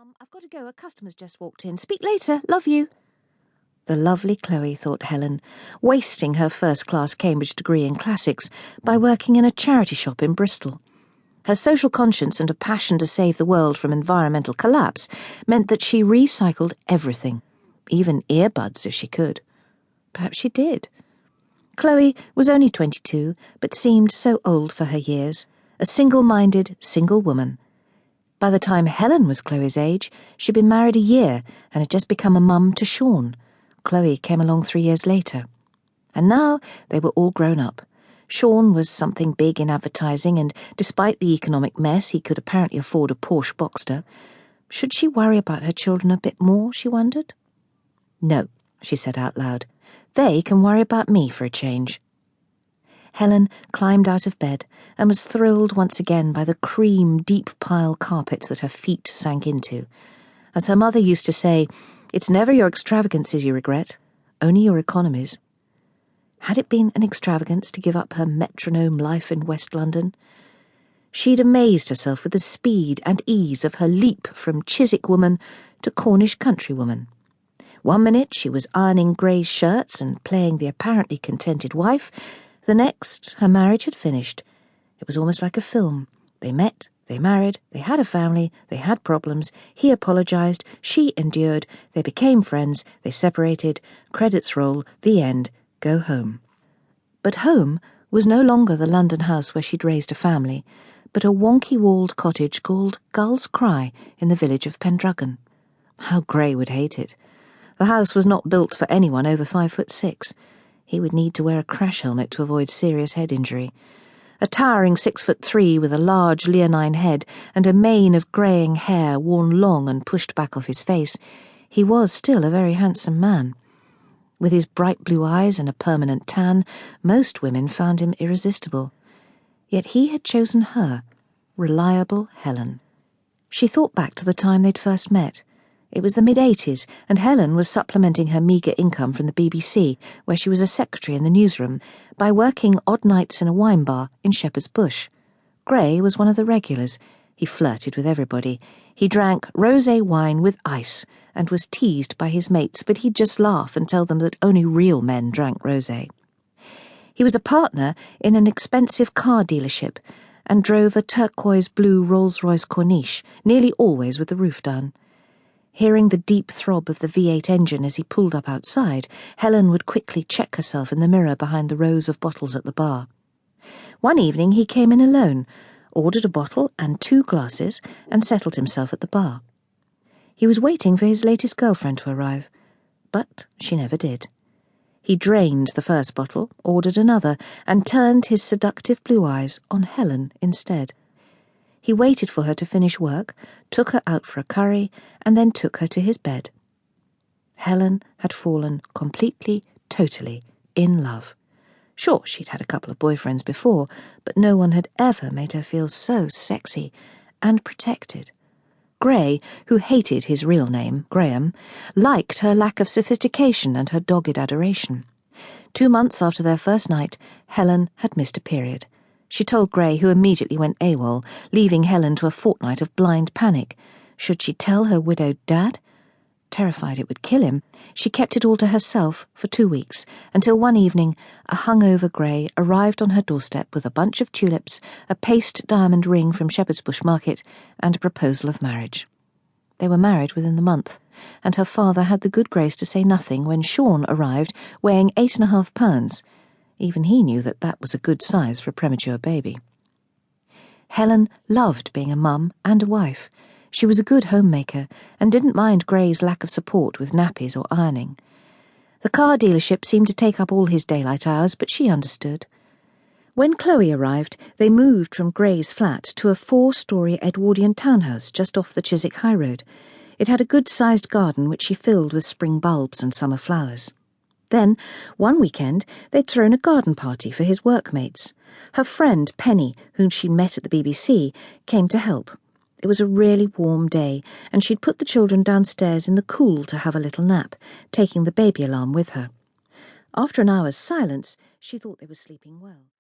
Mum, I've got to go. A customer's just walked in. Speak later. Love you. The lovely Chloe, thought Helen, wasting her first-class Cambridge degree in classics by working in a charity shop in Bristol. Her social conscience and a passion to save the world from environmental collapse meant that she recycled everything, even earbuds if she could. Perhaps she did. Chloe was only 22, but seemed so old for her years, a single-minded, single woman. By the time Helen was Chloe's age, she'd been married a year and had just become a mum to Sean. Chloe came along 3 years later. And now they were all grown up. Sean was something big in advertising, and despite the economic mess, he could apparently afford a Porsche Boxster. Should she worry about her children a bit more, she wondered? No, she said out loud. They can worry about me for a change. Helen climbed out of bed and was thrilled once again by the cream, deep-pile carpets that her feet sank into. As her mother used to say, it's never your extravagances you regret, only your economies. Had it been an extravagance to give up her metronome life in West London? She'd amazed herself with the speed and ease of her leap from Chiswick woman to Cornish countrywoman. 1 minute she was ironing Gray's shirts and playing the apparently contented wife. The next, her marriage had finished. It was almost like a film. They met, they married, they had a family, they had problems. He apologised, she endured, they became friends, they separated, credits roll, the end, go home. But home was no longer the London house where she'd raised a family, but a wonky-walled cottage called Gull's Cry in the village of Pendruggan. How Gray would hate it. The house was not built for anyone over 5'6". He would need to wear a crash helmet to avoid serious head injury. A towering 6'3" with a large leonine head and a mane of greying hair worn long and pushed back off his face, he was still a very handsome man. With his bright blue eyes and a permanent tan, most women found him irresistible. Yet he had chosen her, reliable Helen. She thought back to the time they'd first met. It was the mid-80s, and Helen was supplementing her meagre income from the BBC, where she was a secretary in the newsroom, by working odd nights in a wine bar in Shepherd's Bush. Gray was one of the regulars. He flirted with everybody. He drank rosé wine with ice, and was teased by his mates, but he'd just laugh and tell them that only real men drank rosé. He was a partner in an expensive car dealership, and drove a turquoise-blue Rolls-Royce Cornish, nearly always with the roof down. Hearing the deep throb of the V8 engine as he pulled up outside, Helen would quickly check herself in the mirror behind the rows of bottles at the bar. One evening he came in alone, ordered a bottle and 2 glasses, and settled himself at the bar. He was waiting for his latest girlfriend to arrive, but she never did. He drained the first bottle, ordered another, and turned his seductive blue eyes on Helen instead. He waited for her to finish work, took her out for a curry, and then took her to his bed. Helen had fallen completely, totally in love. Sure, she'd had a couple of boyfriends before, but no one had ever made her feel so sexy and protected. Gray, who hated his real name, Graham, liked her lack of sophistication and her dogged adoration. 2 months after their first night, Helen had missed a period. She told Gray, who immediately went AWOL, leaving Helen to a fortnight of blind panic. Should she tell her widowed dad? Terrified it would kill him, she kept it all to herself for 2 weeks, until one evening a hungover Gray arrived on her doorstep with a bunch of tulips, a paste diamond ring from Shepherd's Bush Market, and a proposal of marriage. They were married within the month, and her father had the good grace to say nothing when Sean arrived, weighing 8.5 pounds. Even he knew that that was a good size for a premature baby. Helen loved being a mum and a wife. She was a good homemaker and didn't mind Gray's lack of support with nappies or ironing. The car dealership seemed to take up all his daylight hours, but she understood. When Chloe arrived, they moved from Gray's flat to a 4-storey Edwardian townhouse just off the Chiswick High Road. It had a good-sized garden which she filled with spring bulbs and summer flowers. Then, one weekend, they'd thrown a garden party for his workmates. Her friend, Penny, whom she'd met at the BBC, came to help. It was a really warm day, and she'd put the children downstairs in the cool to have a little nap, taking the baby alarm with her. After an hour's silence, she thought they were sleeping well.